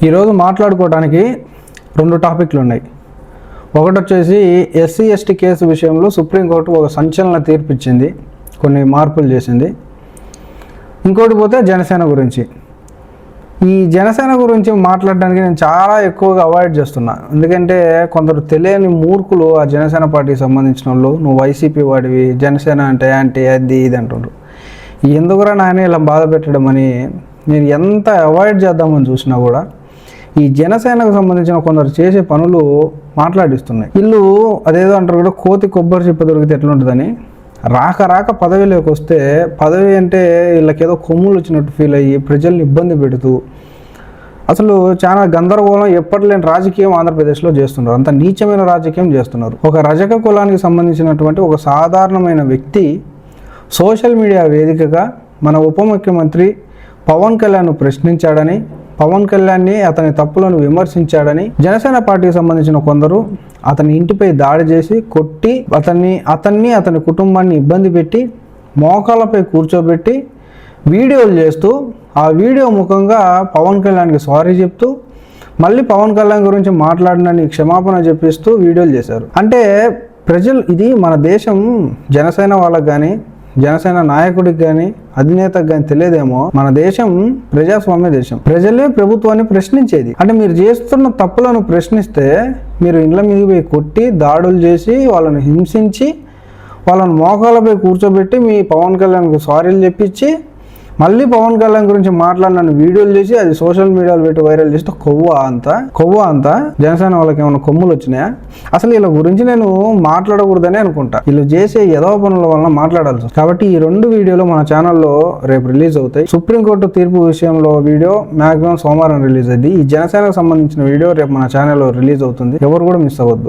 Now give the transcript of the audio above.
ఈరోజు మాట్లాడుకోవడానికి రెండు టాపిక్లు ఉన్నాయి. ఒకటి వచ్చేసి ఎస్సీ ఎస్టీ కేసు విషయంలో సుప్రీంకోర్టు ఒక సంచలన తీర్పు ఇచ్చింది, కొన్ని మార్పులు చేసింది. ఇంకోటి పోతే జనసేన గురించి. ఈ జనసేన గురించి మాట్లాడడానికి నేను చాలా ఎక్కువగా అవాయిడ్ చేస్తున్నా. ఎందుకంటే కొందరు తెలియని మూర్ఖులు ఆ జనసేన పార్టీకి సంబంధించిన వాళ్ళు, నువ్వు వైసీపీ వాడివి, జనసేన అంటే యాంటీ అది ఇది అంటుండ్రు. ఎందుకురా నాయన ఇలా బాధ పెట్టడం అని నేను ఎంత అవాయిడ్ చేద్దామని చూసినా కూడా ఈ జనసేనకు సంబంధించిన కొందరు చేసే పనులు మాట్లాడిస్తున్నాయి. వీళ్ళు అదేదో అంటారు కూడా, కోతి కొబ్బరి చెప్ప దొరికితే ఎట్లుంటుందని. రాక పదవిలోకి వస్తే, పదవి అంటే వీళ్ళకేదో కొమ్ములు వచ్చినట్టు ఫీల్ అయ్యి ప్రజల్ని ఇబ్బంది పెడుతూ అసలు చాలా గందరగోళం, ఎప్పటిలేని రాజకీయం ఆంధ్రప్రదేశ్లో చేస్తున్నారు. అంత నీచమైన రాజకీయం చేస్తున్నారు. ఒక రజక కులానికి సంబంధించినటువంటి ఒక సాధారణమైన వ్యక్తి సోషల్ మీడియా వేదికగా మన ఉప ముఖ్యమంత్రి పవన్ కళ్యాణ్ను ప్రశ్నించాడని, పవన్ కళ్యాణ్ని అతని తప్పులను విమర్శించాడని జనసేన పార్టీకి సంబంధించిన కొందరు అతని ఇంటిపై దాడి చేసి కొట్టి అతని కుటుంబాన్ని ఇబ్బంది పెట్టి మోకాళ్ళపై కూర్చోబెట్టి వీడియోలు చేస్తూ ఆ వీడియో ముఖంగా పవన్ కళ్యాణ్కి సారీ చెప్తూ మళ్ళీ పవన్ కళ్యాణ్ గురించి మాట్లాడినని క్షమాపణ చెప్పిస్తూ వీడియోలు చేశారు. అంటే ప్రజలు, ఇది మన దేశం జనసేన వాళ్ళకి కానీ జనసేన నాయకుడికి కానీ అధినేతకు కానీ తెలియదేమో, మన దేశం ప్రజాస్వామ్య దేశం. ప్రజలే ప్రభుత్వాన్ని ప్రశ్నించేది. అంటే మీరు చేస్తున్న తప్పులను ప్రశ్నిస్తే మీరు ఇండ్ల మీద పోయి కొట్టి దాడులు చేసి వాళ్ళని హింసించి వాళ్ళని మోకాళ్ళపై కూర్చోబెట్టి మీ పవన్ కళ్యాణ్కు సారీలు చెప్పించి మళ్ళీ పవన్ కళ్యాణ్ గురించి మాట్లాడిన వీడియోలు చేసి అది సోషల్ మీడియాలో పెట్టి వైరల్ చేస్తే కొవ్వ అంతా జనసేన వాళ్ళకి ఏమైనా కొమ్ములు వచ్చినాయా? అసలు వీళ్ళ గురించి నేను మాట్లాడకూడదని అనుకుంటా. వీళ్ళు చేసే ఏదో పనుల వలన మాట్లాడాల్సి. కాబట్టి ఈ రెండు వీడియోలు మన ఛానల్లో రేపు రిలీజ్ అవుతాయి. సుప్రీంకోర్టు తీర్పు విషయంలో వీడియో మాక్సిమం సోమవారం రిలీజ్ అయింది. ఈ జనసేనకు సంబంధించిన వీడియో రేపు మన ఛానల్లో రిలీజ్ అవుతుంది. ఎవరు కూడా మిస్ అవ్వద్దు.